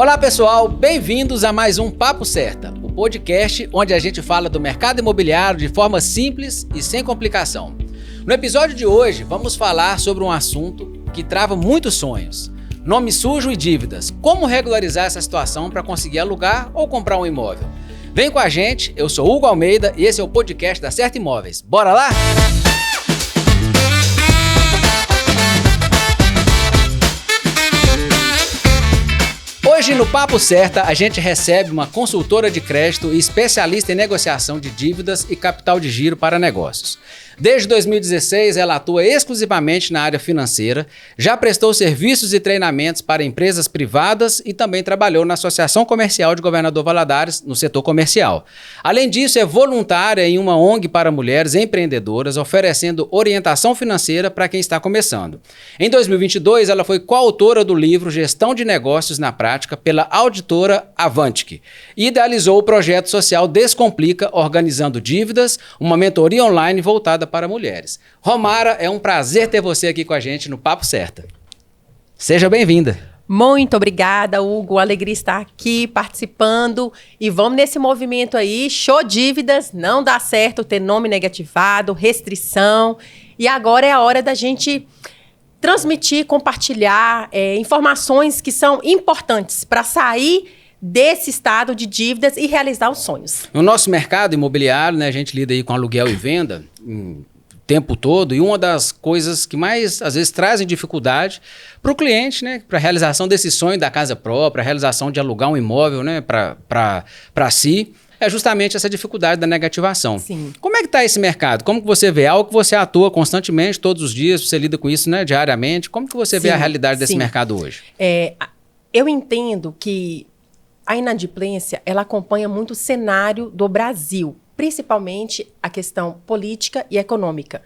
Olá pessoal, bem-vindos a mais um Papo Certa, o podcast onde a gente fala do mercado imobiliário de forma simples e sem complicação. No episódio de hoje vamos falar sobre um assunto que trava muitos sonhos: nome sujo e dívidas. Como regularizar essa situação para conseguir alugar ou comprar um imóvel? Vem com a gente, eu sou Hugo Almeida e esse é o podcast da Certa Imóveis. Bora lá? Hoje no Papo Certa a gente recebe uma consultora de crédito e especialista em negociação de dívidas e capital de giro para negócios. Desde 2016 ela atua exclusivamente na área financeira, já prestou serviços e treinamentos para empresas privadas e também trabalhou na Associação Comercial de Governador Valadares no setor comercial. Além disso, é voluntária em uma ONG para mulheres empreendedoras, oferecendo orientação financeira para quem está começando. Em 2022 ela foi coautora do livro Gestão de Negócios na Prática pela auditora Avantic e idealizou o projeto social Descomplica, organizando dívidas, uma mentoria online voltada para mulheres. Romara, é um prazer ter você aqui com a gente no Papo Certa. Seja bem-vinda. Muito obrigada, Hugo. Alegria estar aqui participando. E vamos nesse movimento aí. Show dívidas, não dá certo ter nome negativado, restrição. E agora é a hora da gente transmitir, compartilhar informações que são importantes para sair desse estado de dívidas e realizar os sonhos. No nosso mercado imobiliário, né, a gente lida aí com aluguel e venda o tempo todo, e uma das coisas que mais, às vezes, trazem dificuldade para o cliente, né, para a realização desse sonho da casa própria, a realização de alugar um imóvel, né, para si, é justamente essa dificuldade da negativação. Sim. Como é que está esse mercado? Como que você vê? Algo que você atua constantemente, todos os dias, você lida com isso, né, diariamente. Como que você vê a realidade desse mercado hoje? Eu entendo que a inadimplência, ela acompanha muito o cenário do Brasil, principalmente a questão política e econômica.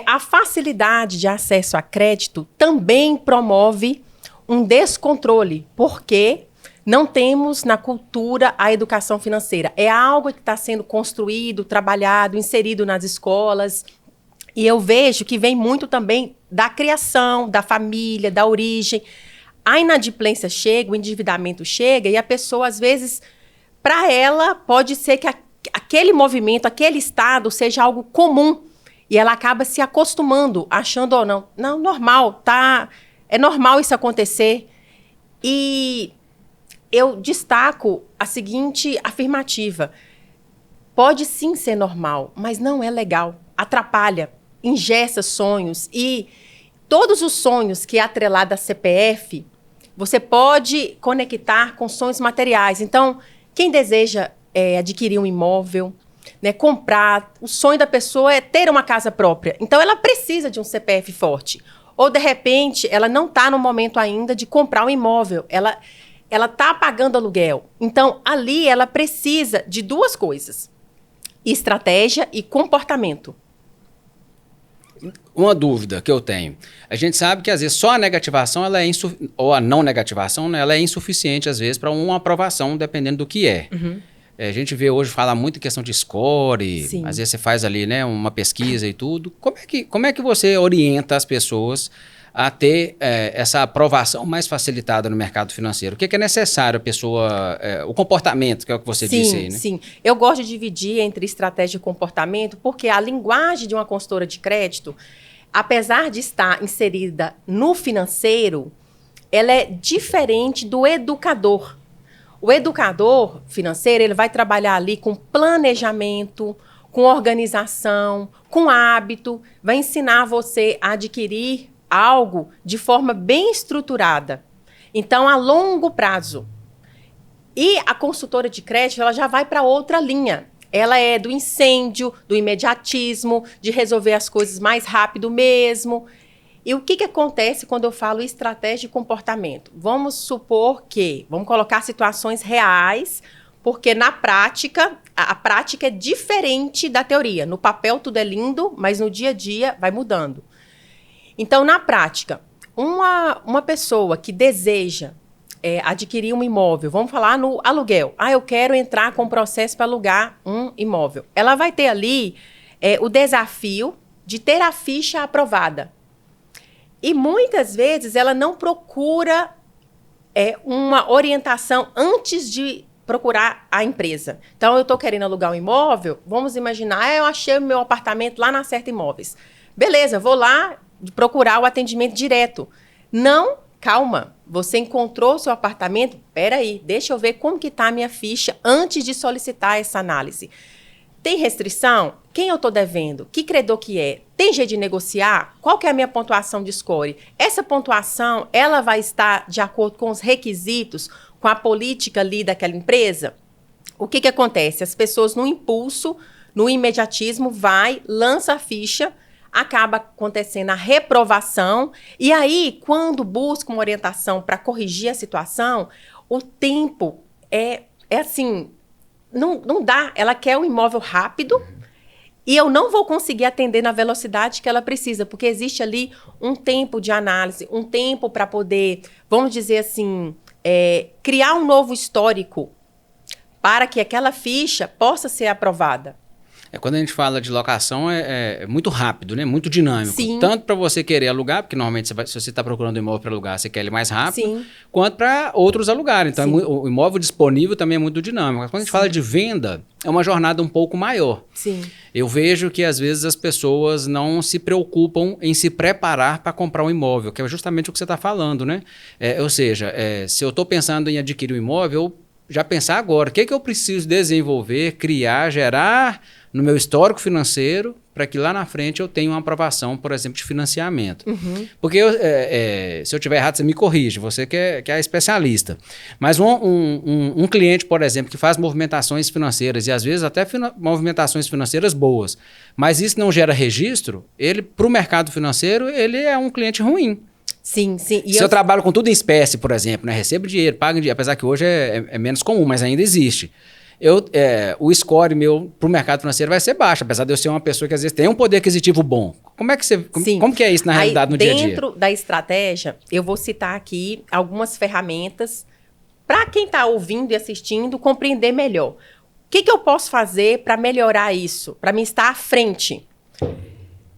A facilidade de acesso a crédito também promove um descontrole, porque não temos na cultura a educação financeira. É algo que está sendo construído, trabalhado, inserido nas escolas. E eu vejo que vem muito também da criação, da família, da origem. A inadimplência chega, o endividamento chega e a pessoa, às vezes, para ela, pode ser que aquele movimento, aquele estado seja algo comum. E ela acaba se acostumando, achando, não, normal, é normal isso acontecer. E eu destaco a seguinte afirmativa: pode sim ser normal, mas não é legal. Atrapalha, engessa sonhos. E todos os sonhos que é atrelado à CPF, você pode conectar com sonhos materiais. Então, quem deseja adquirir um imóvel, né, comprar, o sonho da pessoa é ter uma casa própria. Então, ela precisa de um CPF forte. Ou, de repente, ela não está no momento ainda de comprar um imóvel. Ela está pagando aluguel. Então, ali, ela precisa de duas coisas: estratégia e comportamento. Uma dúvida que eu tenho. A gente sabe que, às vezes, só a negativação ou a não negativação, né, ela é insuficiente, às vezes, para uma aprovação, dependendo do que é. Uhum. A gente vê hoje falar muito em questão de score, Sim. Às vezes você faz ali, né, uma pesquisa e tudo. Como é que você orienta as pessoas a ter essa aprovação mais facilitada no mercado financeiro? O que é necessário a pessoa, o comportamento, que é o que você disse aí, né? Sim. Eu gosto de dividir entre estratégia e comportamento, porque a linguagem de uma consultora de crédito, apesar de estar inserida no financeiro, ela é diferente do educador. O educador financeiro, ele vai trabalhar ali com planejamento, com organização, com hábito, vai ensinar você a adquirir algo de forma bem estruturada. Então, a longo prazo. E a consultora de crédito, ela já vai para outra linha. Ela é do incêndio, do imediatismo, de resolver as coisas mais rápido mesmo. E o que acontece quando eu falo estratégia e comportamento? Vamos supor vamos colocar situações reais, porque na prática, a prática é diferente da teoria. No papel tudo é lindo, mas no dia a dia vai mudando. Então, na prática, uma pessoa que deseja adquirir um imóvel, vamos falar no aluguel. Eu quero entrar com processo para alugar um imóvel. Ela vai ter ali o desafio de ter a ficha aprovada. E muitas vezes ela não procura uma orientação antes de procurar a empresa. Então, eu estou querendo alugar um imóvel, vamos imaginar, eu achei o meu apartamento lá na Certa Imóveis. Beleza, vou lá procurar o atendimento direto. Não, calma, você encontrou o seu apartamento? Peraí, deixa eu ver como que está a minha ficha antes de solicitar essa análise. Tem restrição? Quem eu estou devendo? Que credor que é? Tem jeito de negociar? Qual que é a minha pontuação de score? Essa pontuação, ela vai estar de acordo com os requisitos, com a política ali daquela empresa? O que acontece? As pessoas, no impulso, no imediatismo, lança a ficha, acaba acontecendo a reprovação, e aí, quando busca uma orientação para corrigir a situação, o tempo é assim, não dá. Ela quer um imóvel rápido, e eu não vou conseguir atender na velocidade que ela precisa, porque existe ali um tempo de análise, um tempo para poder, vamos dizer assim, criar um novo histórico para que aquela ficha possa ser aprovada. Quando a gente fala de locação, é muito rápido, né? Muito dinâmico. Sim. Tanto para você querer alugar, porque normalmente se você está procurando um imóvel para alugar, você quer ele mais rápido, Sim. quanto para outros alugarem. Então, Sim. o imóvel disponível também é muito dinâmico. Quando a gente fala de venda, é uma jornada um pouco maior. Sim. Eu vejo que, às vezes, as pessoas não se preocupam em se preparar para comprar um imóvel, que é justamente o que você está falando, né? Ou seja, se eu estou pensando em adquirir um imóvel, eu já pensar agora, o que eu preciso desenvolver, criar, gerar no meu histórico financeiro, para que lá na frente eu tenha uma aprovação, por exemplo, de financiamento. Uhum. Porque se eu estiver errado, você me corrige, você que é especialista. Mas um cliente, por exemplo, que faz movimentações financeiras, e às vezes até movimentações financeiras boas, mas isso não gera registro, ele, para o mercado financeiro, ele é um cliente ruim. Sim, sim. Se eu trabalho com tudo em espécie, por exemplo, né? Recebo dinheiro, pago dinheiro, apesar que hoje é menos comum, mas ainda existe. O score meu para o mercado financeiro vai ser baixo, apesar de eu ser uma pessoa que às vezes tem um poder aquisitivo bom. Como que é isso na realidade no dia a dia? Dentro da estratégia, eu vou citar aqui algumas ferramentas para quem está ouvindo e assistindo compreender melhor. O que eu posso fazer para melhorar isso, para mim estar à frente?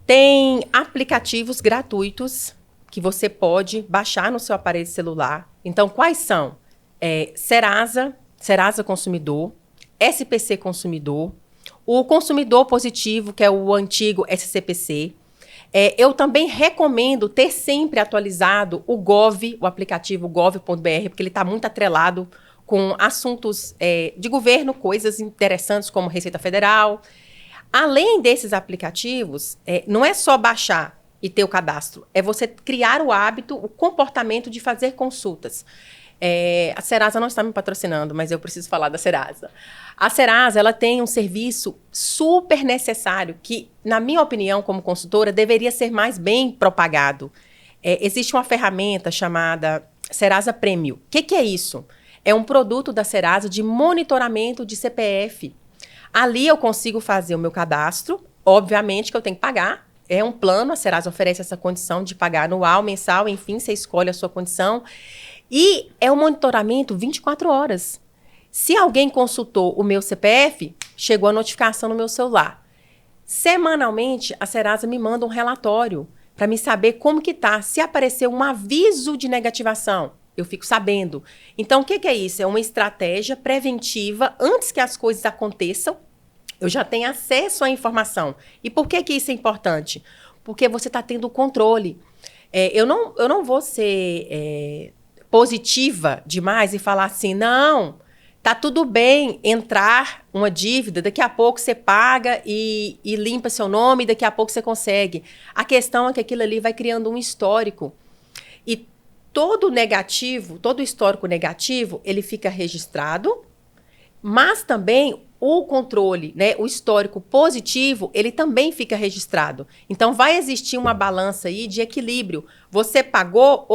Tem aplicativos gratuitos que você pode baixar no seu aparelho celular. Então, quais são? Serasa Consumidor, SPC Consumidor, o Consumidor Positivo, que é o antigo SCPC. Eu também recomendo ter sempre atualizado o aplicativo gov.br, porque ele está muito atrelado com assuntos de governo, coisas interessantes como Receita Federal. Além desses aplicativos, não é só baixar e ter o cadastro, é você criar o hábito, o comportamento de fazer consultas. A Serasa não está me patrocinando, mas eu preciso falar da Serasa. A Serasa, ela tem um serviço super necessário que, na minha opinião, como consultora, deveria ser mais bem propagado. Existe uma ferramenta chamada Serasa Premium. O que é isso? É um produto da Serasa de monitoramento de CPF. Ali eu consigo fazer o meu cadastro, obviamente que eu tenho que pagar. É um plano, a Serasa oferece essa condição de pagar anual, mensal, enfim, você escolhe a sua condição. E é um monitoramento 24 horas. Se alguém consultou o meu CPF, chegou a notificação no meu celular. Semanalmente, a Serasa me manda um relatório para me saber como que tá. Se aparecer um aviso de negativação, eu fico sabendo. Então, o que é isso? É uma estratégia preventiva antes que as coisas aconteçam. Eu já tenho acesso à informação. E por que isso é importante? Porque você está tendo controle. Eu não vou ser positiva demais e falar assim, não, tá tudo bem entrar uma dívida, daqui a pouco você paga e limpa seu nome, daqui a pouco você consegue. A questão é que aquilo ali vai criando um histórico. E todo histórico negativo, ele fica registrado, mas também o controle, né, o histórico positivo, ele também fica registrado. Então, vai existir uma balança aí de equilíbrio. Você pagou,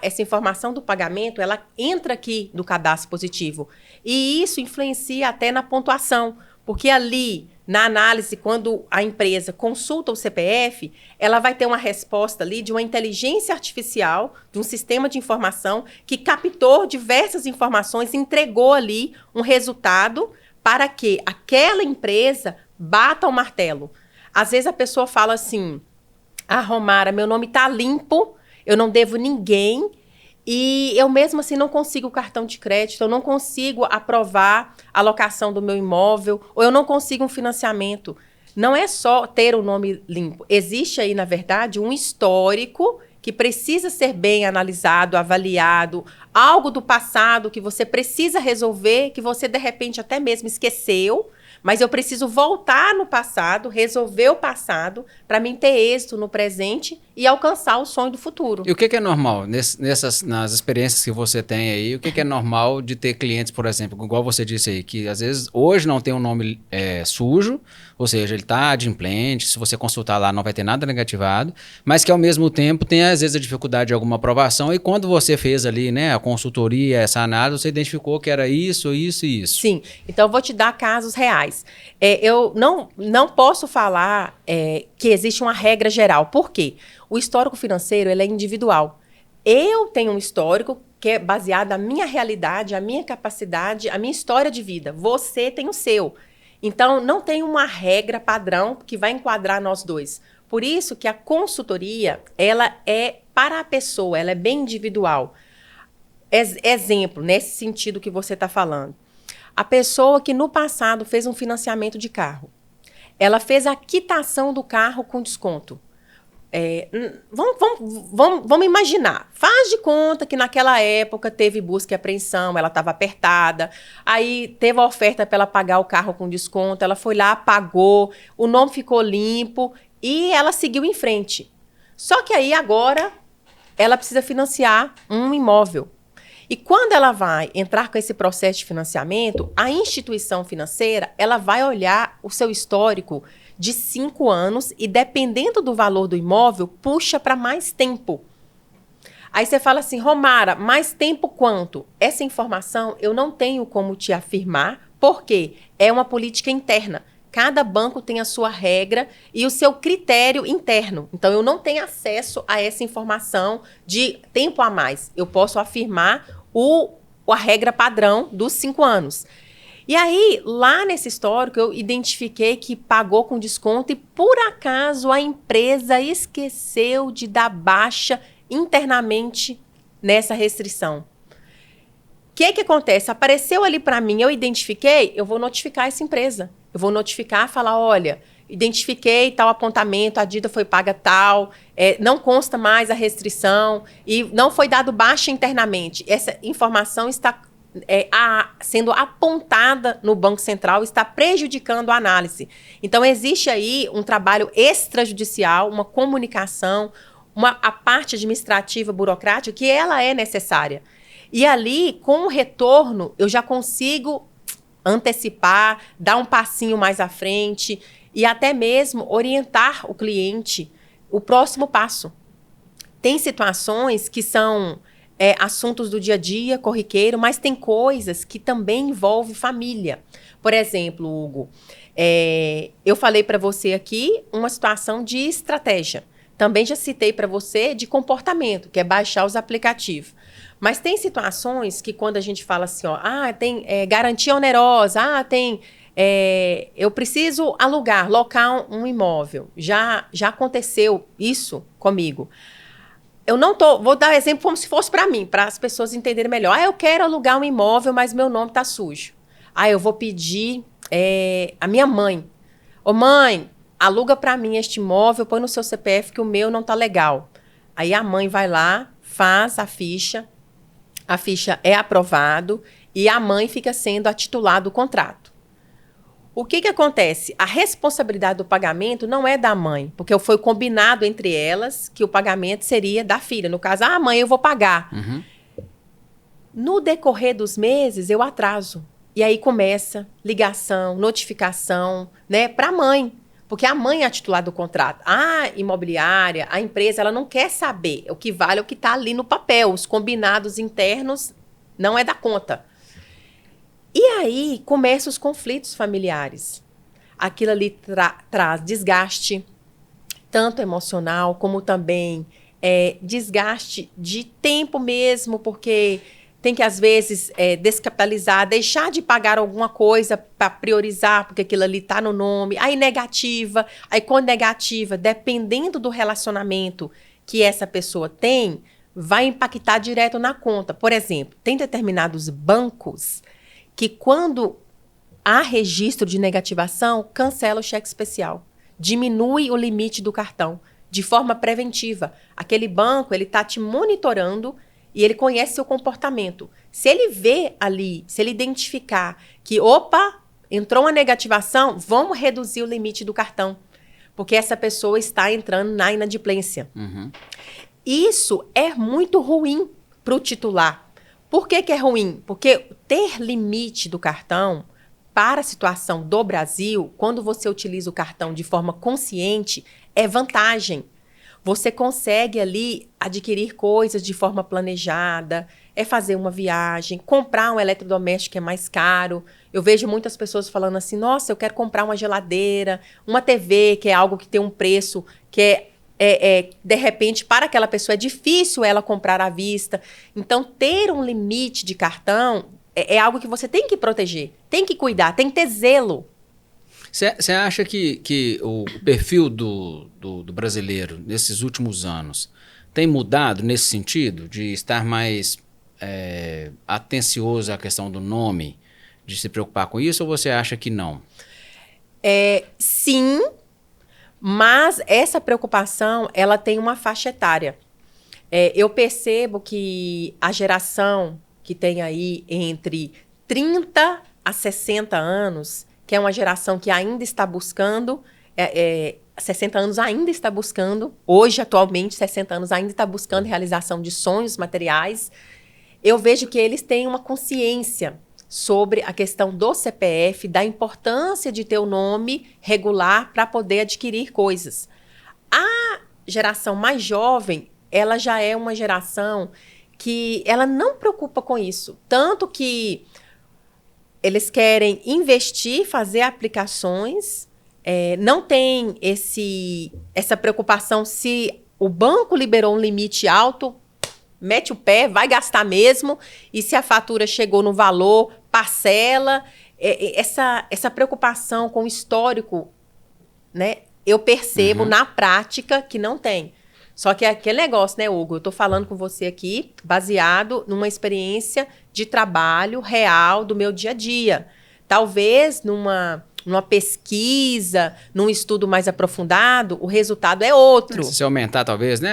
essa informação do pagamento, ela entra aqui no cadastro positivo. E isso influencia até na pontuação, porque ali, na análise, quando a empresa consulta o CPF, ela vai ter uma resposta ali de uma inteligência artificial, de um sistema de informação que captou diversas informações, entregou ali um resultado para que aquela empresa bata o martelo. Às vezes a pessoa fala assim, Romara, meu nome está limpo, eu não devo ninguém, E eu mesmo assim não consigo cartão de crédito, eu não consigo aprovar a locação do meu imóvel, ou eu não consigo um financiamento. Não é só ter o nome limpo. Existe aí, na verdade, um histórico que precisa ser bem analisado, avaliado, algo do passado que você precisa resolver, que você, de repente, até mesmo esqueceu, mas eu preciso voltar no passado, resolver o passado, para mim ter êxito no presente e alcançar o sonho do futuro. E o que é normal nas experiências que você tem aí? O que é normal de ter clientes, por exemplo, igual você disse aí, que às vezes hoje não tem um nome sujo, ou seja, ele está adimplente, se você consultar lá não vai ter nada negativado, mas que ao mesmo tempo tem às vezes a dificuldade de alguma aprovação e quando você fez ali, né, a consultoria, essa análise, você identificou que era isso, isso e isso. Sim, então eu vou te dar casos reais. Eu não posso falar que existe uma regra geral. Por quê? O histórico financeiro ele é individual. Eu tenho um histórico que é baseado na minha realidade, a minha capacidade, a minha história de vida. Você tem o seu. Então, não tem uma regra padrão que vai enquadrar nós dois. Por isso que a consultoria, ela é para a pessoa, ela é bem individual. Exemplo, nesse sentido que você está falando. A pessoa que no passado fez um financiamento de carro, ela fez a quitação do carro com desconto. Vamos imaginar. Faz de conta que naquela época teve busca e apreensão, ela estava apertada, aí teve a oferta para ela pagar o carro com desconto, ela foi lá, pagou, o nome ficou limpo e ela seguiu em frente. Só que aí agora ela precisa financiar um imóvel. E quando ela vai entrar com esse processo de financiamento, a instituição financeira ela vai olhar o seu histórico de 5 anos e, dependendo do valor do imóvel, puxa para mais tempo. Aí você fala assim, Romara, mais tempo quanto? Essa informação eu não tenho como te afirmar, porque é uma política interna. Cada banco tem a sua regra e o seu critério interno. Então, eu não tenho acesso a essa informação de tempo a mais. Eu posso afirmar a regra padrão dos 5 anos. E aí, lá nesse histórico, eu identifiquei que pagou com desconto e, por acaso, a empresa esqueceu de dar baixa internamente nessa restrição. O que acontece? Apareceu ali para mim, eu identifiquei, eu vou notificar essa empresa. Eu vou notificar, falar, olha, identifiquei tal apontamento, a dívida foi paga tal, não consta mais a restrição e não foi dado baixa internamente. Essa informação está sendo apontada no Banco Central, está prejudicando a análise. Então, existe aí um trabalho extrajudicial, uma comunicação, a parte administrativa, burocrática, que ela é necessária. E ali, com o retorno, eu já consigo antecipar, dar um passinho mais à frente e até mesmo orientar o cliente o próximo passo. Tem situações que são assuntos do dia a dia, corriqueiro, mas tem coisas que também envolvem família. Por exemplo, Hugo, eu falei para você aqui uma situação de estratégia. Também já citei para você de comportamento, que é baixar os aplicativos. Mas tem situações que quando a gente fala assim, tem garantia onerosa, eu preciso locar um imóvel. Já aconteceu isso comigo. Eu não vou dar exemplo como se fosse para mim, para as pessoas entenderem melhor. Eu quero alugar um imóvel, mas meu nome está sujo. Eu vou pedir a minha mãe. Ô mãe, aluga para mim este imóvel, põe no seu CPF que o meu não está legal. Aí a mãe vai lá, faz a ficha é aprovado e a mãe fica sendo a titular do contrato. O que acontece? A responsabilidade do pagamento não é da mãe, porque foi combinado entre elas que o pagamento seria da filha. No caso, mãe, eu vou pagar. Uhum. No decorrer dos meses, eu atraso. E aí começa ligação, notificação, né, para a mãe. Porque a mãe é a titular do contrato. A imobiliária, a empresa, ela não quer saber. O que vale é o que está ali no papel. Os combinados internos não é da conta. E aí começam os conflitos familiares. Aquilo ali traz desgaste, tanto emocional como também desgaste de tempo mesmo, porque tem que, às vezes, descapitalizar, deixar de pagar alguma coisa para priorizar, porque aquilo ali está no nome. Aí negativa, aí quando negativa, dependendo do relacionamento que essa pessoa tem, vai impactar direto na conta. Por exemplo, tem determinados bancos que quando há registro de negativação, cancela o cheque especial. Diminui o limite do cartão de forma preventiva. Aquele banco, ele está te monitorando e ele conhece seu comportamento. Se ele vê ali, se ele identificar que, opa, entrou uma negativação, vamos reduzir o limite do cartão. Porque essa pessoa está entrando na inadimplência. Uhum. Isso é muito ruim para o titular. Por que que é ruim? Porque ter limite do cartão para a situação do Brasil, quando você utiliza o cartão de forma consciente, é vantagem. Você consegue ali adquirir coisas de forma planejada, é fazer uma viagem, comprar um eletrodoméstico que é mais caro. Eu vejo muitas pessoas falando assim, nossa, eu quero comprar uma geladeira, uma TV, que é algo que tem um preço que de repente, para aquela pessoa é difícil ela comprar à vista. Então, ter um limite de cartão é algo que você tem que proteger, tem que cuidar, tem que ter zelo. Você acha que o perfil do brasileiro nesses últimos anos tem mudado nesse sentido? De estar mais atencioso à questão do nome, de se preocupar com isso, ou você acha que não? Sim, mas essa preocupação ela tem uma faixa etária. Eu percebo que a geração que tem aí entre 30 a 60 anos, que é uma geração que ainda está buscando, 60 anos ainda está buscando, hoje, atualmente, 60 anos ainda está buscando realização de sonhos materiais. Eu vejo que eles têm uma consciência sobre a questão do CPF, da importância de ter o nome regular para poder adquirir coisas. A geração mais jovem, ela já é uma geração que ela não preocupa com isso. Tanto que eles querem investir, fazer aplicações, não tem essa preocupação se o banco liberou um limite alto, mete o pé, vai gastar mesmo, e se a fatura chegou no valor, parcela. Essa preocupação com o histórico, né, eu percebo na prática que não tem. Só que é aquele negócio, né, Hugo? Eu estou falando com você aqui baseado numa experiência de trabalho real do meu dia a dia. Talvez numa pesquisa, num estudo mais aprofundado, o resultado é outro. Se aumentar, talvez, né,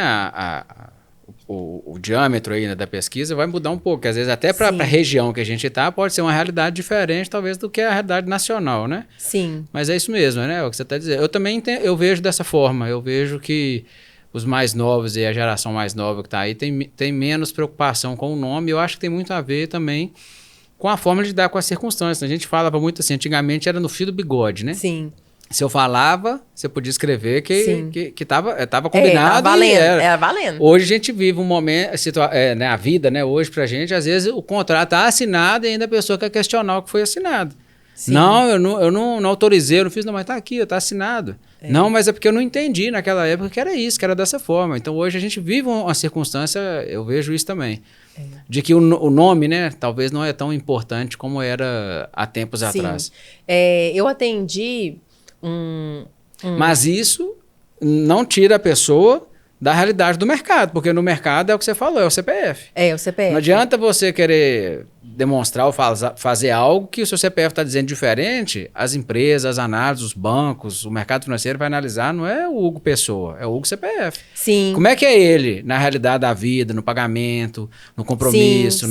o diâmetro aí, né, da pesquisa vai mudar um pouco, porque às vezes até para a região que a gente está pode ser uma realidade diferente, talvez, do que a realidade nacional, né? Sim. Mas é isso mesmo, né? É o que você está dizendo. Eu também eu vejo dessa forma, eu vejo que os mais novos e a geração mais nova que está aí tem menos preocupação com o nome. Eu acho que tem muito a ver também com a forma de lidar com as circunstâncias. A gente falava muito assim, antigamente era no fio do bigode, né? Sim. Se eu falava, você podia escrever que tava combinado. Tava valendo, era valendo. Hoje a gente vive um momento, né, a vida, né, hoje pra gente, às vezes o contrato está assinado e ainda a pessoa quer questionar o que foi assinado. Sim. Não, eu não autorizei, eu não fiz, não, mas tá aqui, tá assinado. Não, mas é porque eu não entendi naquela época que era isso, que era dessa forma. Então hoje a gente vive uma circunstância, eu vejo isso também, de que o nome, né, talvez não é tão importante como era há tempos atrás. Eu atendi Mas isso não tira a pessoa da realidade do mercado, porque no mercado é o que você falou, é o CPF. É o CPF. Não adianta você querer demonstrar ou fazer algo que o seu CPF está dizendo diferente, as empresas, as análises, os bancos, o mercado financeiro vai analisar, não é o Hugo Pessoa, é o Hugo CPF. Sim. Como é que é ele na realidade da vida, no pagamento, no compromisso,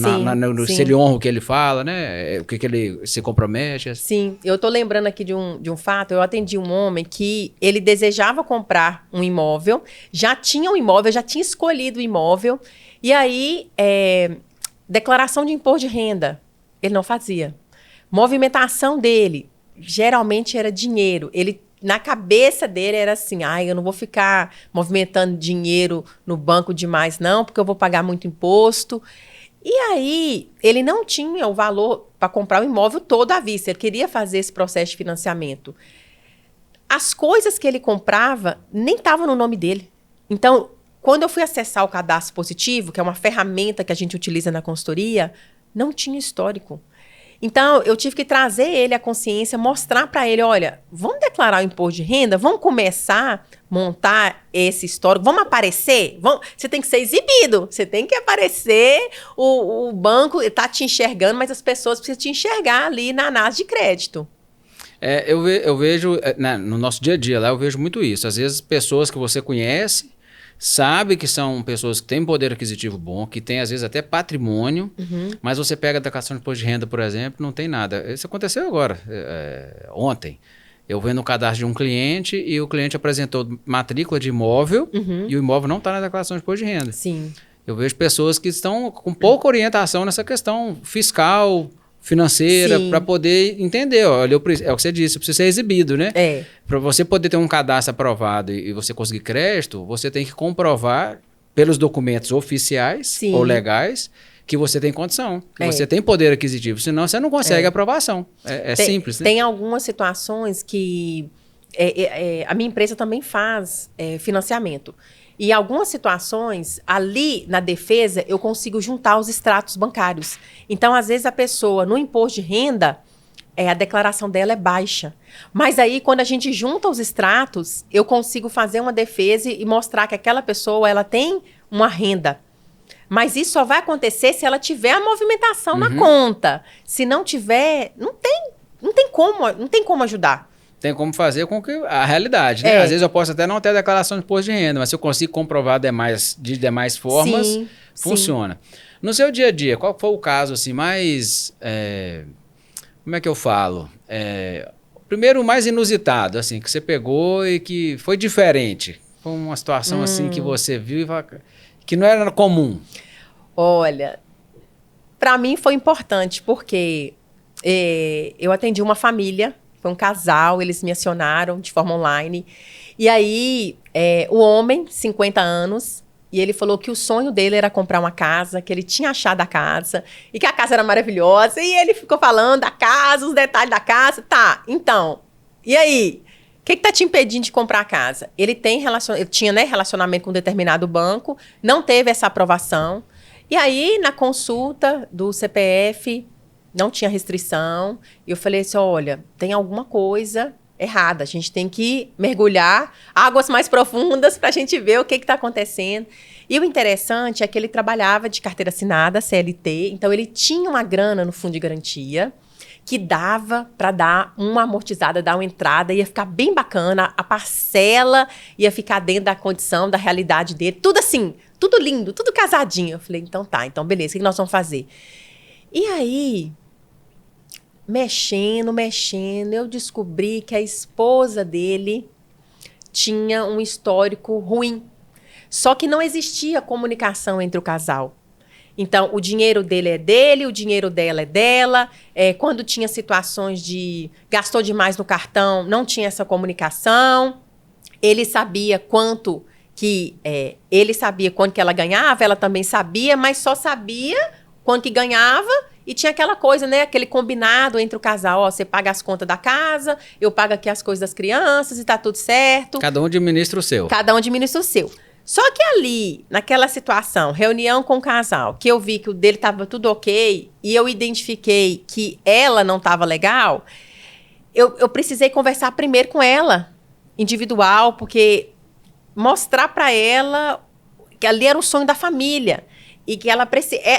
se ele honra o que ele fala, né? O que ele se compromete. Sim, eu estou lembrando aqui de um fato, eu atendi um homem que ele desejava comprar um imóvel, já tinha um imóvel, já tinha escolhido o imóvel, e aí declaração de imposto de renda, ele não fazia. Movimentação dele, geralmente era dinheiro. Ele, na cabeça dele era assim, eu não vou ficar movimentando dinheiro no banco demais não, porque eu vou pagar muito imposto. E aí, ele não tinha o valor para comprar o imóvel todo à vista, ele queria fazer esse processo de financiamento. As coisas que ele comprava nem estavam no nome dele. Então, quando eu fui acessar o cadastro positivo, que é uma ferramenta que a gente utiliza na consultoria, não tinha histórico. Então, eu tive que trazer ele à consciência, mostrar para ele, olha, vamos declarar o imposto de renda, vamos começar a montar esse histórico, vamos aparecer? Você tem que ser exibido, você tem que aparecer, o banco está te enxergando, mas as pessoas precisam te enxergar ali na análise de crédito. Eu vejo, no nosso dia a dia lá, eu vejo muito isso. Às vezes, pessoas que você conhece, sabe que são pessoas que têm poder aquisitivo bom, que têm, às vezes, até patrimônio, mas você pega a declaração de imposto de renda, por exemplo, não tem nada. Isso aconteceu agora, ontem. Eu vendo o cadastro de um cliente e o cliente apresentou matrícula de imóvel e o imóvel não está na declaração de imposto de renda. Sim. Eu vejo pessoas que estão com pouca orientação nessa questão fiscal, financeira, para poder entender. Olha, é o que você disse, precisa ser exibido, né? Para você poder ter um cadastro aprovado e você conseguir crédito, você tem que comprovar pelos documentos oficiais ou legais que você tem condição, que você tem poder aquisitivo, senão você não consegue aprovação. Simples, né? Tem algumas situações que a minha empresa também faz financiamento. E algumas situações, ali na defesa, eu consigo juntar os extratos bancários. Então, às vezes, a pessoa, no imposto de renda, a declaração dela é baixa. Mas aí, quando a gente junta os extratos, eu consigo fazer uma defesa e mostrar que aquela pessoa ela tem uma renda. Mas isso só vai acontecer se ela tiver a movimentação na conta. Se não tiver, não tem como ajudar. Tem como fazer com que a realidade, né? Às vezes eu posso até não ter a declaração de imposto de renda, mas se eu consigo comprovar de demais formas, funciona. No seu dia a dia, qual foi o caso assim mais... como é que eu falo? Primeiro, o mais inusitado, assim, que você pegou e que foi diferente. Foi uma situação assim que você viu que não era comum. Olha, para mim foi importante, porque eu atendi uma família. Foi um casal, eles me acionaram de forma online. E aí, o homem, 50 anos, e ele falou que o sonho dele era comprar uma casa, que ele tinha achado a casa, e que a casa era maravilhosa. E ele ficou falando da casa, os detalhes da casa. Tá, então, e aí? O que tá te impedindo de comprar a casa? Ele tinha relacionamento com um determinado banco, não teve essa aprovação. E aí, na consulta do CPF... não tinha restrição. E eu falei assim, olha, tem alguma coisa errada. A gente tem que mergulhar águas mais profundas para a gente ver o que está acontecendo. E o interessante é que ele trabalhava de carteira assinada, CLT. Então, ele tinha uma grana no fundo de garantia que dava para dar uma amortizada, dar uma entrada. Ia ficar bem bacana. A parcela ia ficar dentro da condição, da realidade dele. Tudo assim, tudo lindo, tudo casadinho. Eu falei, então tá, então beleza, o que nós vamos fazer? E aí, mexendo, eu descobri que a esposa dele tinha um histórico ruim. Só que não existia comunicação entre o casal. Então, o dinheiro dele é dele, o dinheiro dela é dela. Quando tinha situações de gastou demais no cartão, não tinha essa comunicação. Ele sabia quanto que ela ganhava, ela também sabia, mas só sabia quanto que ganhava. E tinha aquela coisa, né? Aquele combinado entre o casal. Ó, você paga as contas da casa, eu pago aqui as coisas das crianças e tá tudo certo. Cada um administra o seu. Cada um administra o seu. Só que ali, naquela situação, reunião com o casal, que eu vi que o dele tava tudo ok e eu identifiquei que ela não tava legal, eu precisei conversar primeiro com ela, individual, porque mostrar para ela que ali era o sonho da família. E que ela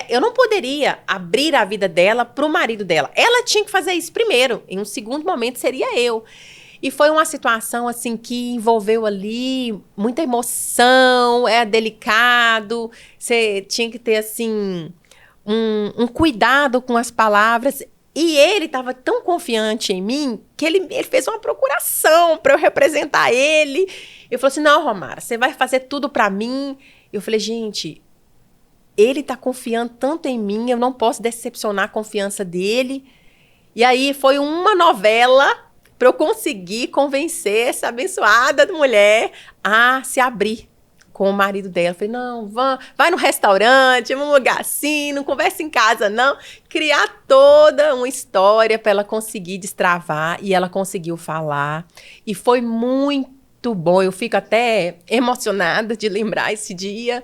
eu não poderia abrir a vida dela para o marido dela. Ela tinha que fazer isso primeiro. Em um segundo momento, seria eu. E foi uma situação, assim, que envolveu ali muita emoção, delicado. Você tinha que ter, assim, um cuidado com as palavras. E ele estava tão confiante em mim que ele fez uma procuração para eu representar ele. Eu falei assim, não, Romara, você vai fazer tudo para mim. Eu falei, gente... ele está confiando tanto em mim, eu não posso decepcionar a confiança dele. E aí foi uma novela para eu conseguir convencer essa abençoada mulher a se abrir com o marido dela. Eu falei, não, vai no restaurante, vamos num lugar assim, não conversa em casa, não. Criar toda uma história para ela conseguir destravar. E ela conseguiu falar. E foi muito bom. Eu fico até emocionada de lembrar esse dia.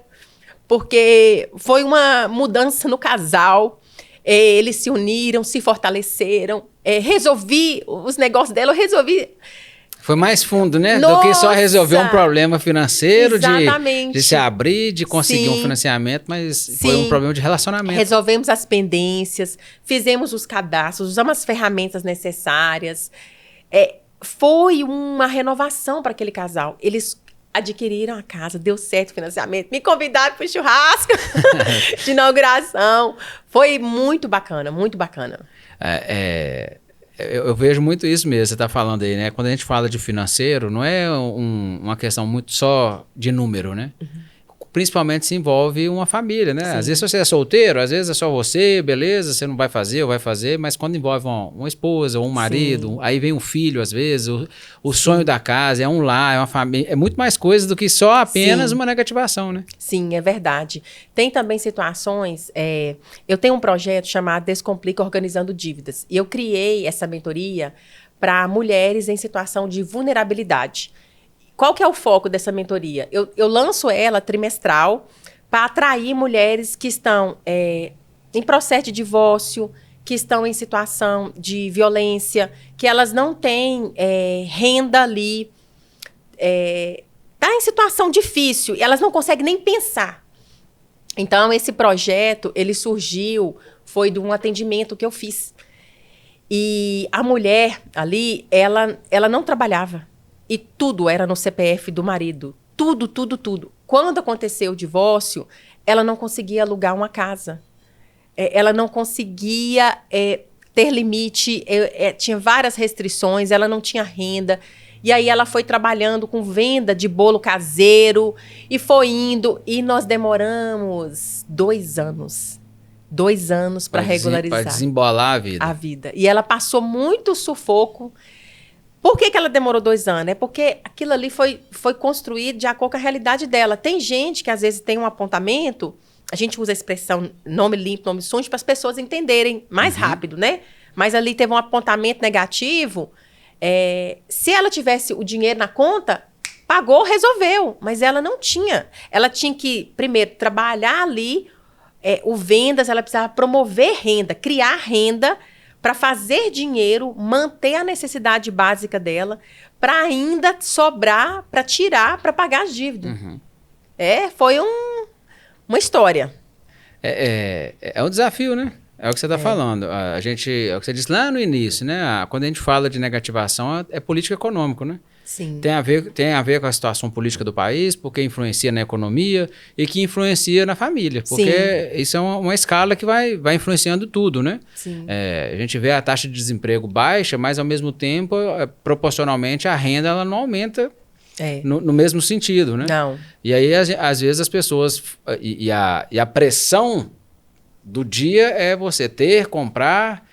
Porque foi uma mudança no casal. Eles se uniram, se fortaleceram. Resolvi os negócios dela, eu resolvi... Foi mais fundo, né? Nossa! Do que só resolver um problema financeiro, Exatamente. de se abrir, de conseguir um financiamento, mas foi um problema de relacionamento. Resolvemos as pendências, fizemos os cadastros, usamos as ferramentas necessárias. Foi uma renovação para aquele casal. Eles adquiriram a casa, deu certo o financiamento, me convidaram para o churrasco de inauguração. Foi muito bacana, muito bacana. Eu vejo muito isso mesmo, você está falando aí, né? Quando a gente fala de financeiro, não é uma questão muito só de número, né? Uhum. Principalmente se envolve uma família, né? Sim. Às vezes você é solteiro, às vezes é só você, beleza, você não vai fazer ou vai fazer, mas quando envolve uma esposa ou um marido, sim, aí vem um filho, às vezes, o sonho da casa, é um lar, é uma família, é muito mais coisa do que só apenas, sim, uma negativação, né? Sim, é verdade. Tem também situações, eu tenho um projeto chamado Descomplica Organizando Dívidas, e eu criei essa mentoria para mulheres em situação de vulnerabilidade. Qual que é o foco dessa mentoria? Eu lanço ela trimestral para atrair mulheres que estão em processo de divórcio, que estão em situação de violência, que elas não têm renda ali, está em situação difícil e elas não conseguem nem pensar. Então, esse projeto, ele surgiu, foi de um atendimento que eu fiz. E a mulher ali, ela não trabalhava. E tudo era no CPF do marido. Tudo, tudo, tudo. Quando aconteceu o divórcio, ela não conseguia alugar uma casa. Ela não conseguia ter limite, tinha várias restrições, ela não tinha renda. E aí ela foi trabalhando com venda de bolo caseiro e foi indo. E nós demoramos 2 anos. 2 anos para regularizar. Para desembolar a vida. E ela passou muito sufoco. Por que ela demorou 2 anos? É porque aquilo ali foi construído de acordo com a realidade dela. Tem gente que às vezes tem um apontamento, a gente usa a expressão nome limpo, nome sujo, para as pessoas entenderem mais rápido, né? Mas ali teve um apontamento negativo. Se ela tivesse o dinheiro na conta, pagou, resolveu. Mas ela não tinha. Ela tinha que, primeiro, trabalhar ali o vendas, ela precisava promover renda, criar renda, para fazer dinheiro, manter a necessidade básica dela, para ainda sobrar, para tirar, para pagar as dívidas. Uhum. Foi uma história. É um desafio, né? É o que você está falando. É o que você disse lá no início, né? Quando a gente fala de negativação, é política econômica, né? Sim. Tem a ver com a situação política do país, porque influencia na economia e que influencia na família. Porque sim, isso é uma escala que vai influenciando tudo, né? Sim. A gente vê a taxa de desemprego baixa, mas ao mesmo tempo, proporcionalmente, a renda ela não aumenta no mesmo sentido, né? Não. E aí, às vezes, as pessoas... E a pressão do dia é você comprar,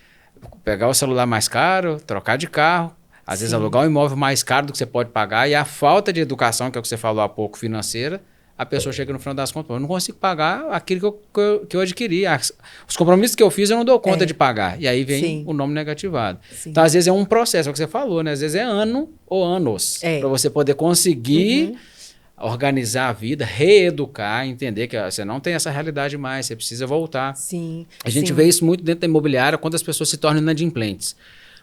pegar o celular mais caro, trocar de carro, às vezes alugar um imóvel mais caro do que você pode pagar, e a falta de educação, que é o que você falou há pouco, financeira, a pessoa chega no final das contas, eu não consigo pagar aquilo que eu adquiri. Os compromissos que eu fiz, eu não dou conta de pagar. E aí vem o nome negativado. Sim. Então, às vezes é um processo, é o que você falou, né? Às vezes é ano ou anos, para você poder conseguir organizar a vida, reeducar, entender que você não tem essa realidade mais, você precisa voltar. Sim. A gente vê isso muito dentro da imobiliária, quando as pessoas se tornam inadimplentes.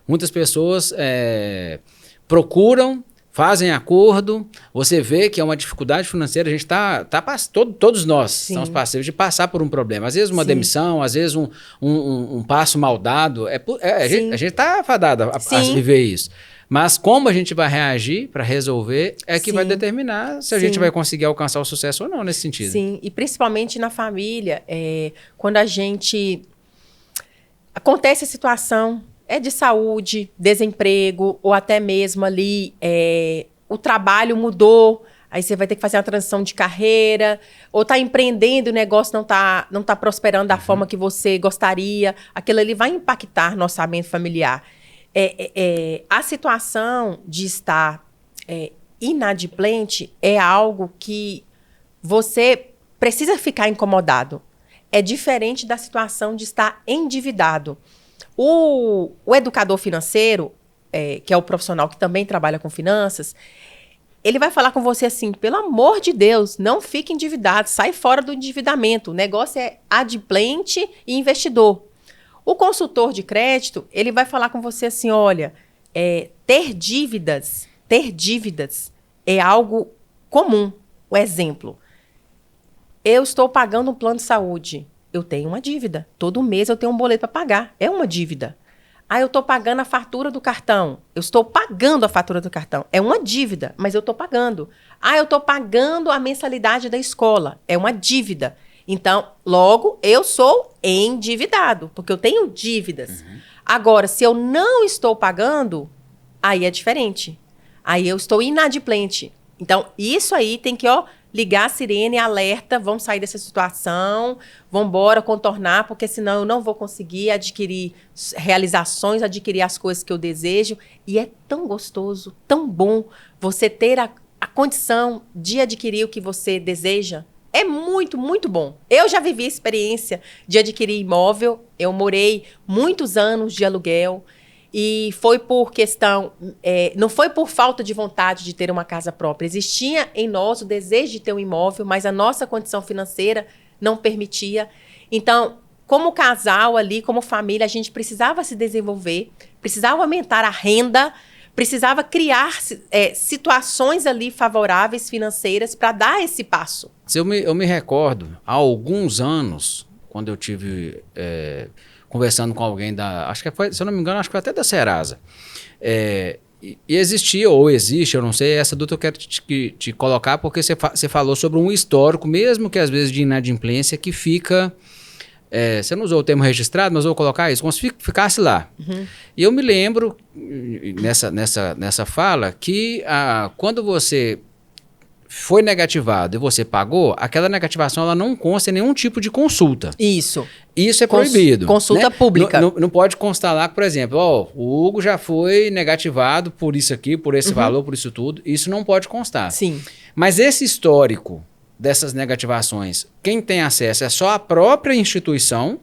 Muitas pessoas procuram, fazem acordo, você vê que é uma dificuldade financeira, a gente todos nós estamos passíveis de passar por um problema. Às vezes uma demissão, às vezes um passo mal dado. A gente está fadado a viver isso. Mas como a gente vai reagir para resolver que vai determinar se a gente vai conseguir alcançar o sucesso ou não nesse sentido. Sim, e principalmente na família, quando a gente... Acontece a situação... de saúde, desemprego, ou até mesmo ali o trabalho mudou, aí você vai ter que fazer uma transição de carreira, ou está empreendendo e o negócio não tá prosperando da forma que você gostaria, aquilo ali vai impactar no orçamento familiar. A situação de estar inadimplente é algo que você precisa ficar incomodado. É diferente da situação de estar endividado. O educador financeiro, que é o profissional que também trabalha com finanças, ele vai falar com você assim, pelo amor de Deus, não fique endividado, sai fora do endividamento. O negócio é adimplente e investidor. O consultor de crédito, ele vai falar com você assim, olha, ter dívidas é algo comum. O exemplo, eu estou pagando um plano de saúde, eu tenho uma dívida. Todo mês eu tenho um boleto para pagar, é uma dívida. Eu estou pagando a fatura do cartão. Eu estou pagando a fatura do cartão. É uma dívida, mas eu estou pagando. Eu estou pagando a mensalidade da escola. É uma dívida. Então, logo, eu sou endividado, porque eu tenho dívidas. Agora, se eu não estou pagando, aí é diferente. Aí eu estou inadimplente. Então, isso aí tem que, ligar a sirene, alerta, vamos sair dessa situação, vamos embora contornar, porque senão eu não vou conseguir adquirir realizações, adquirir as coisas que eu desejo. E é tão gostoso, tão bom você ter a condição de adquirir o que você deseja. É muito, muito bom. Eu já vivi a experiência de adquirir imóvel, eu morei muitos anos de aluguel, e foi por questão, não foi por falta de vontade de ter uma casa própria. Existia em nós o desejo de ter um imóvel, mas a nossa condição financeira não permitia. Então, como casal ali, como família, a gente precisava se desenvolver, precisava aumentar a renda, precisava criar situações ali favoráveis financeiras para dar esse passo. Eu me recordo, há alguns anos, quando eu tive... conversando com alguém acho que foi, se eu não me engano, acho que foi até da Serasa. E existia, ou existe, eu não sei, essa dúvida eu quero te colocar, porque você falou sobre um histórico, mesmo que às vezes de inadimplência, que fica... você não usou o termo registrado, mas eu vou colocar isso, como se ficasse lá. E eu me lembro, nessa fala, que quando você foi negativado e você pagou, aquela negativação ela não consta em nenhum tipo de consulta. Isso. Isso é proibido. Consulta pública. Não pode constar lá, por exemplo, o Hugo já foi negativado por isso aqui, por esse valor, por isso tudo. Isso não pode constar. Sim. Mas esse histórico dessas negativações, quem tem acesso é só a própria instituição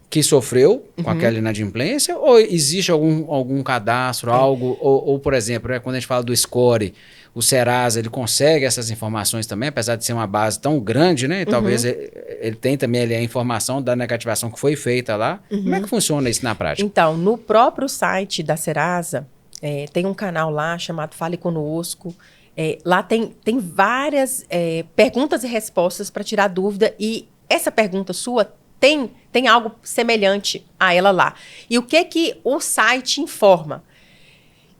que sofreu com aquela inadimplência, ou existe algum cadastro, algo, ou por exemplo, quando a gente fala do score, o Serasa, ele consegue essas informações também, apesar de ser uma base tão grande, né? Talvez ele tenha também ali a informação da negativação que foi feita lá. Como é que funciona isso na prática? Então, no próprio site da Serasa, tem um canal lá chamado Fale Conosco. Lá tem várias perguntas e respostas para tirar dúvida, e essa pergunta sua tem algo semelhante a ela lá. E o que o site informa?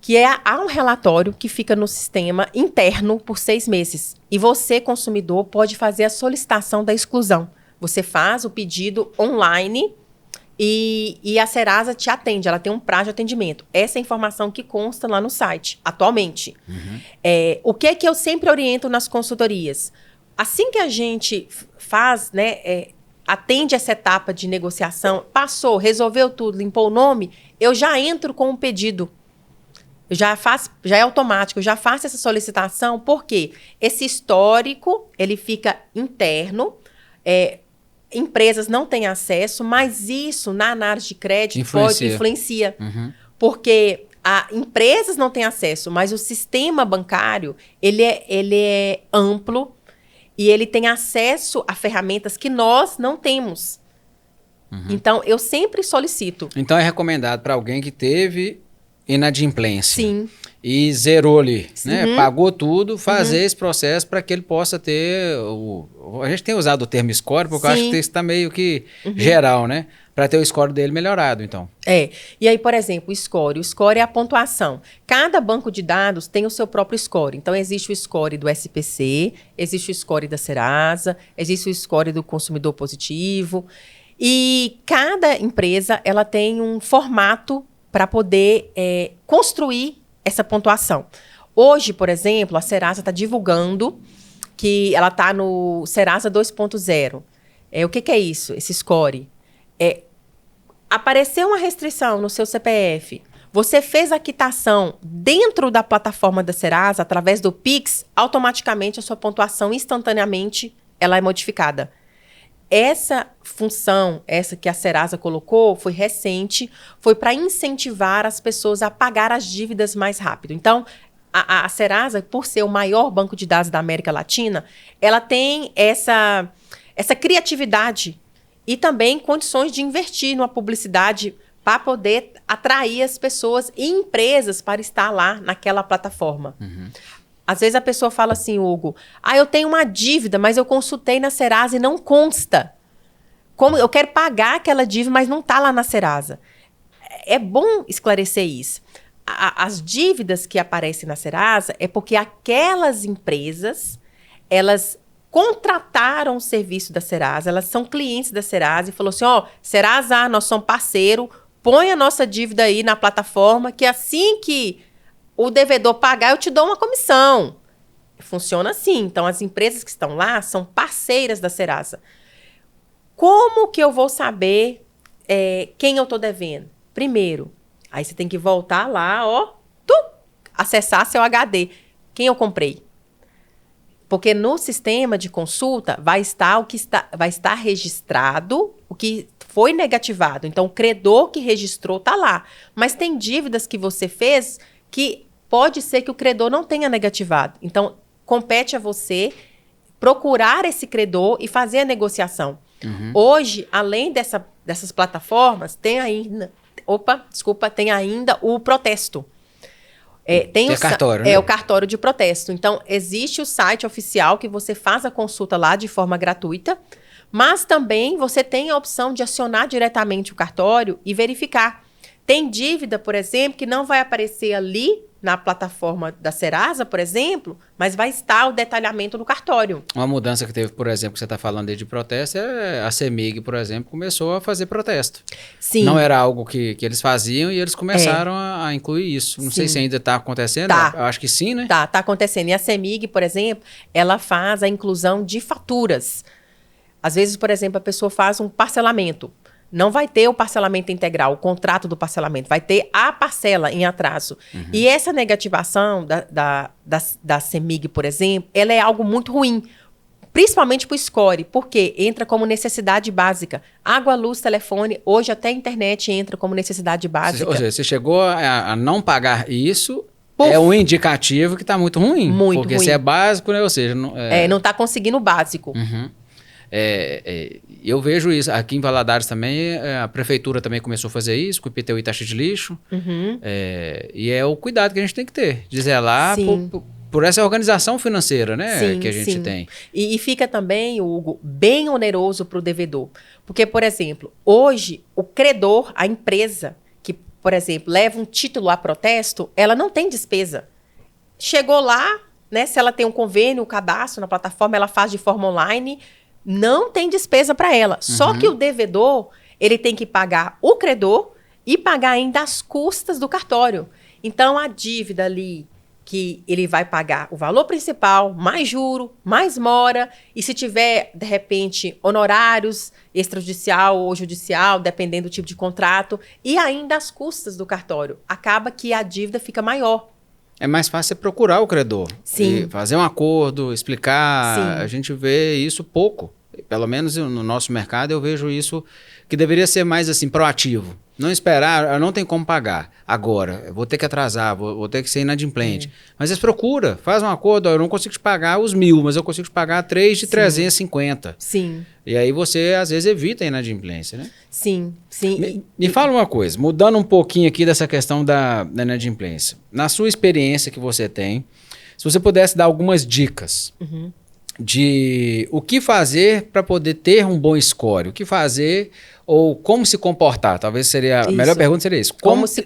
Que há um relatório que fica no sistema interno por 6 meses. E você, consumidor, pode fazer a solicitação da exclusão. Você faz o pedido online e a Serasa te atende. Ela tem um prazo de atendimento. Essa é a informação que consta lá no site, atualmente. O que eu sempre oriento nas consultorias? Assim que a gente faz, atende essa etapa de negociação, passou, resolveu tudo, limpou o nome, eu já entro com um pedido. Já é automático, eu já faço essa solicitação, porque esse histórico, ele fica interno, empresas não têm acesso, mas isso, na análise de crédito, influencia. Porque empresas não têm acesso, mas o sistema bancário, ele é amplo e ele tem acesso a ferramentas que nós não temos. Então, eu sempre solicito. Então, é recomendado para alguém que teve inadimplência. Sim. E zerou ali, né? Pagou tudo, fazer esse processo para que ele possa ter a gente tem usado o termo score, porque eu acho que isso está meio que geral, né? Para ter o score dele melhorado, então. E aí, por exemplo, o score é a pontuação. Cada banco de dados tem o seu próprio score. Então, existe o score do SPC, existe o score da Serasa, existe o score do consumidor positivo. E cada empresa, ela tem um formato para poder construir essa pontuação. Hoje, por exemplo, a Serasa está divulgando que ela está no Serasa 2.0. O que é isso, esse score? Apareceu uma restrição no seu CPF, você fez a quitação dentro da plataforma da Serasa, através do Pix, automaticamente a sua pontuação, instantaneamente, ela é modificada. Essa função, essa que a Serasa colocou, foi recente, foi para incentivar as pessoas a pagar as dívidas mais rápido. Então, a Serasa, por ser o maior banco de dados da América Latina, ela tem essa criatividade E também condições de investir numa publicidade para poder atrair as pessoas e empresas para estar lá naquela plataforma. Às vezes a pessoa fala assim, Hugo, eu tenho uma dívida, mas eu consultei na Serasa e não consta. Como eu quero pagar aquela dívida, mas não está lá na Serasa. É bom esclarecer isso. As dívidas que aparecem na Serasa é porque aquelas empresas, elas contrataram o serviço da Serasa, elas são clientes da Serasa e falou assim, Serasa, nós somos parceiro, põe a nossa dívida aí na plataforma, que assim que o devedor pagar, eu te dou uma comissão. Funciona assim. Então, as empresas que estão lá são parceiras da Serasa. Como que eu vou saber quem eu estou devendo? Primeiro, aí você tem que voltar lá, acessar seu HD. Quem eu comprei? Porque no sistema de consulta vai estar registrado o que foi negativado. Então, o credor que registrou está lá. Mas tem dívidas que você fez que pode ser que o credor não tenha negativado. Então, compete a você procurar esse credor e fazer a negociação. Hoje, além dessas plataformas, tem ainda o protesto. Tem o cartório, né? o cartório de protesto. Então, existe o site oficial que você faz a consulta lá de forma gratuita, mas também você tem a opção de acionar diretamente o cartório e verificar. Tem dívida, por exemplo, que não vai aparecer ali na plataforma da Serasa, por exemplo, mas vai estar o detalhamento no cartório. Uma mudança que teve, por exemplo, que você está falando aí de protesto, a CEMIG, por exemplo, começou a fazer protesto. Sim. Não era algo que eles faziam e eles começaram a incluir isso. Não sei se ainda está acontecendo. Tá. Eu acho que sim, né? Tá acontecendo. E a CEMIG, por exemplo, ela faz a inclusão de faturas. Às vezes, por exemplo, a pessoa faz um parcelamento. Não vai ter o parcelamento integral, o contrato do parcelamento. Vai ter a parcela em atraso. E essa negativação da CEMIG, por exemplo, ela é algo muito ruim. Principalmente para o score, porque entra como necessidade básica. Água, luz, telefone, hoje até a internet entra como necessidade básica. Ou seja, você chegou a não pagar isso, é um indicativo que está muito ruim. Muito porque ruim. se é básico, né? Ou seja... não está conseguindo o básico. Eu vejo isso. Aqui em Valadares também, a prefeitura também começou a fazer isso, com o IPTU e taxa de lixo. E é o cuidado que a gente tem que ter, de zelar por essa organização financeira, né, que a gente tem. E fica também, Hugo, bem oneroso para o devedor. Porque, por exemplo, hoje, o credor, a empresa que, por exemplo, leva um título a protesto, ela não tem despesa. Chegou lá, né, se ela tem um convênio, um cadastro na plataforma, ela faz de forma online, não tem despesa para ela. Só que o devedor, ele tem que pagar o credor e pagar ainda as custas do cartório. Então, a dívida ali, que ele vai pagar o valor principal, mais juro, mais mora, e se tiver, de repente, honorários extrajudicial ou judicial, dependendo do tipo de contrato, e ainda as custas do cartório. Acaba que a dívida fica maior. É mais fácil você procurar o credor. Sim. Fazer um acordo, explicar. Sim. A gente vê isso pouco. Pelo menos no nosso mercado eu vejo isso que deveria ser mais assim, proativo. Não esperar, não tem como pagar. Agora, eu vou ter que atrasar, vou ter que ser inadimplente. Mas eles procuram, faz um acordo, eu não consigo te pagar os 1.000, mas eu consigo te pagar 3 de 350. Sim. E aí você, às vezes, evita a inadimplência, né? Sim. Me fala uma coisa, mudando um pouquinho aqui dessa questão da inadimplência. Na sua experiência que você tem, se você pudesse dar algumas dicas de o que fazer para poder ter um bom score, o que fazer ou como se comportar, talvez seria a melhor pergunta seria isso. Como se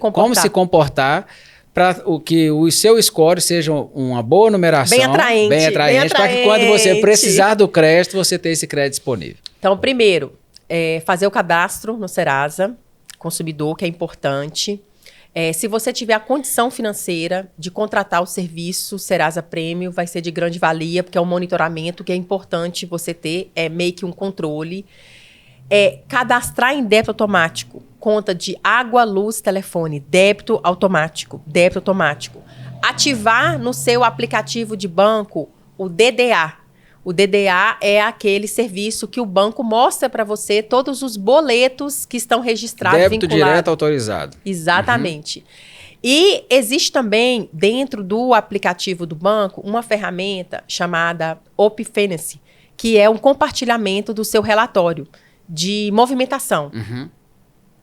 comportar para que o seu score seja uma boa numeração, bem atraente para que quando você precisar do crédito, você tenha esse crédito disponível. Então, primeiro, fazer o cadastro no Serasa, consumidor, que é importante. Se você tiver a condição financeira de contratar o serviço Serasa Premium, vai ser de grande valia, porque é um monitoramento que é importante você ter, meio que um controle. Cadastrar em débito automático, conta de água, luz, telefone, débito automático. Ativar no seu aplicativo de banco o DDA. O DDA é aquele serviço que o banco mostra para você todos os boletos que estão registrados, débito direto autorizado. Exatamente. E existe também, dentro do aplicativo do banco, uma ferramenta chamada Opfinance, que é um compartilhamento do seu relatório. de movimentação. Uhum.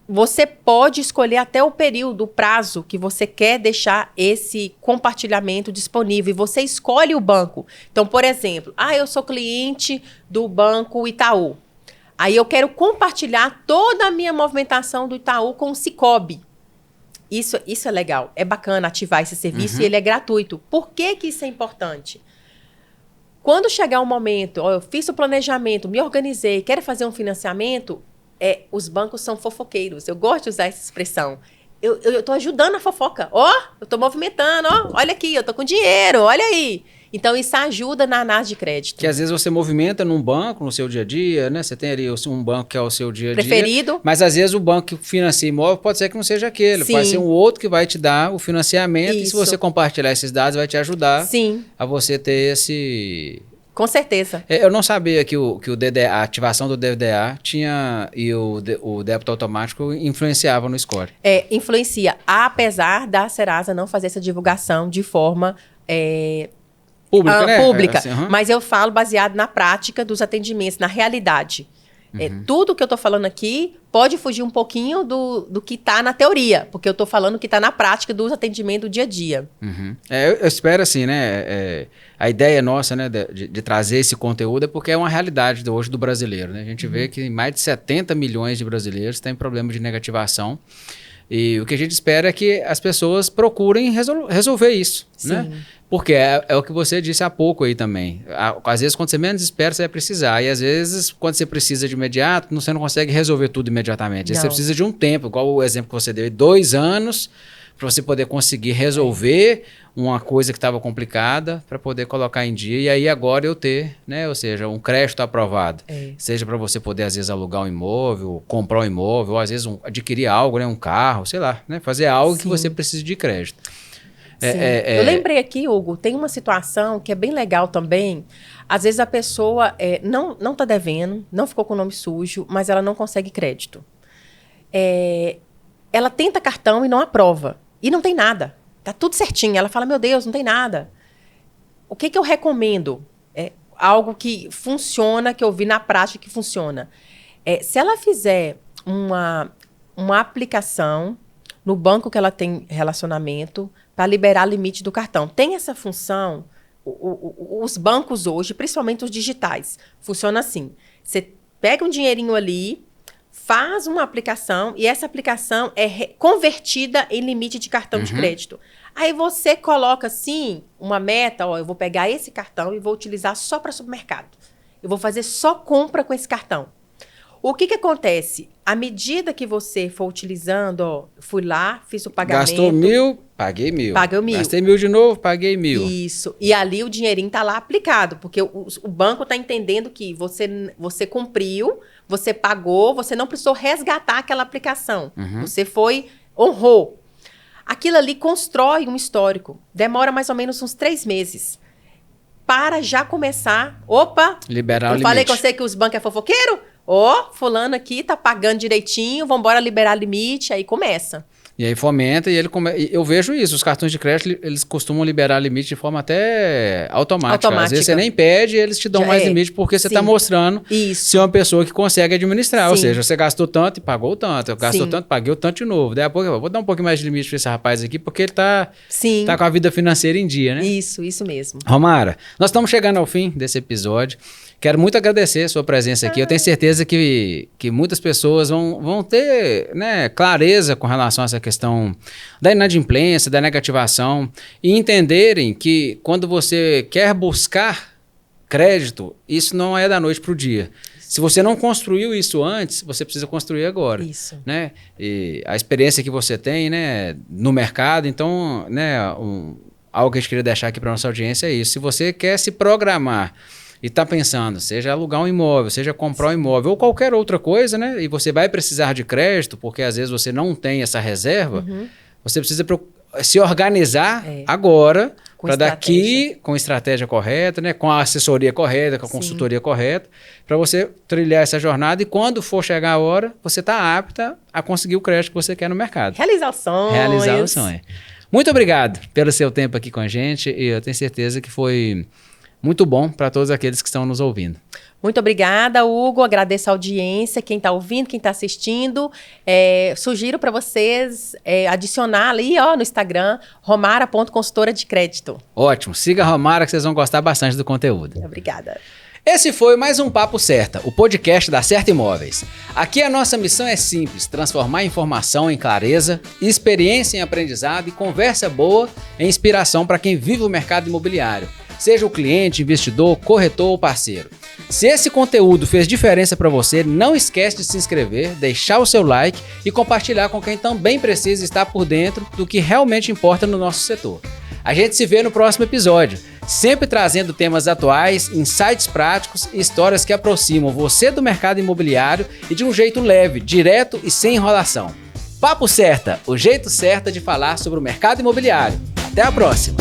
Você pode escolher até o período, o prazo que você quer deixar esse compartilhamento disponível. E você escolhe o banco. Então, por exemplo, eu sou cliente do Banco Itaú. Aí eu quero compartilhar toda a minha movimentação do Itaú com o Sicoob. Isso é legal. É bacana ativar esse serviço e ele é gratuito. Por que que isso é importante? Quando chegar o momento, eu fiz o planejamento, me organizei, quero fazer um financiamento... os bancos são fofoqueiros. Eu gosto de usar essa expressão. Eu tô ajudando a fofoca. Eu tô movimentando. Olha aqui, eu tô com dinheiro. Olha aí. Então, isso ajuda na análise de crédito. Que às vezes você movimenta num banco, no seu dia a dia, né? Você tem ali um banco que é o seu dia a dia. Preferido. Mas às vezes o banco que financia imóvel pode ser que não seja aquele. Sim. Pode ser um outro que vai te dar o financiamento. Isso. E se você compartilhar esses dados, vai te ajudar Sim. a você ter esse... Com certeza. Eu não sabia que o DDA, a ativação do DDA e o débito automático influenciavam no score. Influencia, apesar da Serasa não fazer essa divulgação de forma pública, né? Pública. Assim, Mas eu falo baseado na prática dos atendimentos, na realidade. Tudo que eu estou falando aqui pode fugir um pouquinho do que está na teoria, porque eu estou falando que está na prática dos atendimentos do dia a dia. Eu espero assim, né? A ideia nossa, né, de trazer esse conteúdo é porque é uma realidade hoje do brasileiro, né? A gente vê que mais de 70 milhões de brasileiros têm problema de negativação. E o que a gente espera é que as pessoas procurem resolver isso, né? Porque é o que você disse há pouco aí também. Às vezes, quando você menos espera, você vai precisar. E às vezes, quando você precisa de imediato, você não consegue resolver tudo imediatamente. Você precisa de um tempo, igual o exemplo que você deu, 2 anos, para você poder conseguir resolver uma coisa que estava complicada, para poder colocar em dia. E aí agora eu ter, né? Ou seja, um crédito aprovado. Seja para você poder, às vezes, alugar um imóvel, comprar um imóvel, ou às vezes adquirir algo, né? Um carro, sei lá, né? Fazer algo que você precise de crédito. Eu lembrei aqui, Hugo, tem uma situação que é bem legal também. Às vezes a pessoa não está devendo, não ficou com o nome sujo, mas ela não consegue crédito. Ela tenta cartão e não aprova. E não tem nada. Tá tudo certinho. Ela fala, meu Deus, não tem nada. O que eu recomendo? Algo que funciona, que eu vi na prática que funciona. Se ela fizer uma aplicação no banco que ela tem relacionamento para liberar limite do cartão. Tem essa função, os bancos hoje, principalmente os digitais, funciona assim. Você pega um dinheirinho ali, faz uma aplicação e essa aplicação é convertida em limite de cartão de crédito. Aí você coloca assim uma meta, eu vou pegar esse cartão e vou utilizar só para supermercado. Eu vou fazer só compra com esse cartão. O que acontece? À medida que você for utilizando, fui lá, fiz o pagamento. Gastou 1.000, paguei 1.000. Pagou 1.000. Gastei 1.000 de novo, paguei 1.000. Isso. E ali o dinheirinho está lá aplicado, porque o banco está entendendo que você cumpriu, você pagou, você não precisou resgatar aquela aplicação. Você honrou. Aquilo ali constrói um histórico. Demora mais ou menos uns 3 meses. Para já começar... Opa! Liberar o limite. Eu falei com você que os bancos é fofoqueiro? Fulano aqui tá pagando direitinho, vambora liberar limite, aí começa. E aí fomenta e eu vejo isso, os cartões de crédito, eles costumam liberar limite de forma até automática. Às vezes você nem pede, eles te dão mais limite porque você está mostrando se é uma pessoa que consegue administrar. Ou seja, você gastou tanto e pagou tanto, gastou tanto, paguei o tanto de novo. Daí a pouco eu vou dar um pouquinho mais de limite para esse rapaz aqui porque ele tá com a vida financeira em dia, né? Isso mesmo. Romara, nós estamos chegando ao fim desse episódio. Quero muito agradecer a sua presença aqui. Eu tenho certeza que muitas pessoas vão ter, né, clareza com relação a essa questão da inadimplência, da negativação e entenderem que quando você quer buscar crédito, isso não é da noite para o dia. Se você não construiu isso antes, você precisa construir agora. Isso. Né? E a experiência que você tem, né, no mercado, então, né, algo que a gente queria deixar aqui para a nossa audiência é isso. Se você quer se programar e está pensando, seja alugar um imóvel, seja comprar um imóvel ou qualquer outra coisa, né? E você vai precisar de crédito, porque às vezes você não tem essa reserva, você precisa se organizar agora, para daqui, com a estratégia correta, né? Com a assessoria correta, com a consultoria correta, para você trilhar essa jornada e quando for chegar a hora, você está apta a conseguir o crédito que você quer no mercado. Realizar o sonho. Muito obrigado pelo seu tempo aqui com a gente e eu tenho certeza que foi muito bom para todos aqueles que estão nos ouvindo. Muito obrigada, Hugo. Agradeço a audiência, quem está ouvindo, quem está assistindo. Sugiro para vocês adicionar ali no Instagram, romara.consultora de crédito. Ótimo. Siga a Romara que vocês vão gostar bastante do conteúdo. Obrigada. Esse foi mais um Papo Certa, o podcast da Certa Imóveis. Aqui a nossa missão é simples, transformar informação em clareza, experiência em aprendizado e conversa boa em inspiração para quem vive o mercado imobiliário, seja o cliente, investidor, corretor ou parceiro. Se esse conteúdo fez diferença para você, não esquece de se inscrever, deixar o seu like e compartilhar com quem também precisa estar por dentro do que realmente importa no nosso setor. A gente se vê no próximo episódio, sempre trazendo temas atuais, insights práticos e histórias que aproximam você do mercado imobiliário e de um jeito leve, direto e sem enrolação. Papo Certa, o jeito certo de falar sobre o mercado imobiliário. Até a próxima!